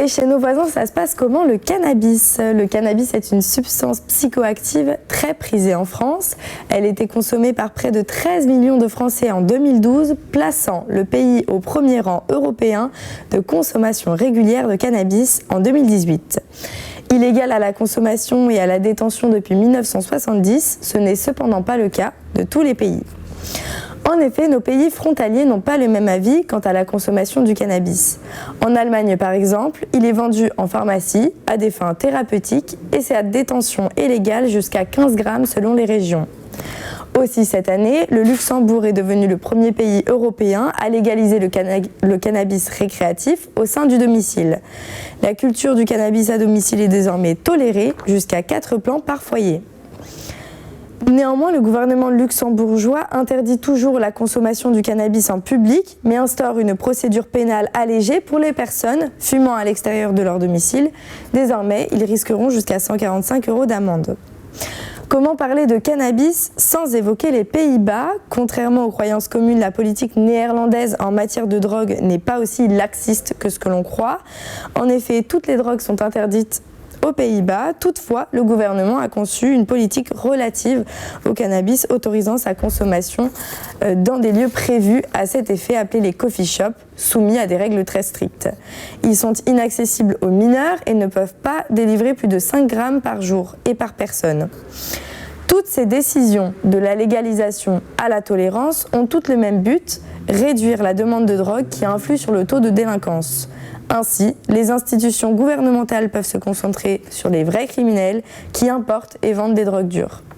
Et chez nos voisins, ça se passe comment le cannabis? Le cannabis est une substance psychoactive très prisée en France. Elle était consommée par près de 13 millions de Français en 2012, plaçant le pays au premier rang européen de consommation régulière de cannabis en 2018. Illégal à la consommation et à la détention depuis 1970, ce n'est cependant pas le cas de tous les pays. En effet, nos pays frontaliers n'ont pas le même avis quant à la consommation du cannabis. En Allemagne, par exemple, il est vendu en pharmacie à des fins thérapeutiques et sa détention est légale jusqu'à 15 grammes selon les régions. Aussi cette année, le Luxembourg est devenu le premier pays européen à légaliser le cannabis récréatif au sein du domicile. La culture du cannabis à domicile est désormais tolérée jusqu'à 4 plants par foyer. Néanmoins, le gouvernement luxembourgeois interdit toujours la consommation du cannabis en public, mais instaure une procédure pénale allégée pour les personnes fumant à l'extérieur de leur domicile. Désormais, ils risqueront jusqu'à 145 € d'amende. Comment parler de cannabis sans évoquer les Pays-Bas? Contrairement aux croyances communes, la politique néerlandaise en matière de drogue n'est pas aussi laxiste que ce que l'on croit. En effet, toutes les drogues sont interdites aux Pays-Bas. Toutefois, le gouvernement a conçu une politique relative au cannabis autorisant sa consommation dans des lieux prévus à cet effet, appelés les coffee shops, soumis à des règles très strictes. Ils sont inaccessibles aux mineurs et ne peuvent pas délivrer plus de 5 grammes par jour et par personne. Toutes ces décisions, de la légalisation à la tolérance, ont toutes le même but, réduire la demande de drogue qui influe sur le taux de délinquance. Ainsi, les institutions gouvernementales peuvent se concentrer sur les vrais criminels qui importent et vendent des drogues dures.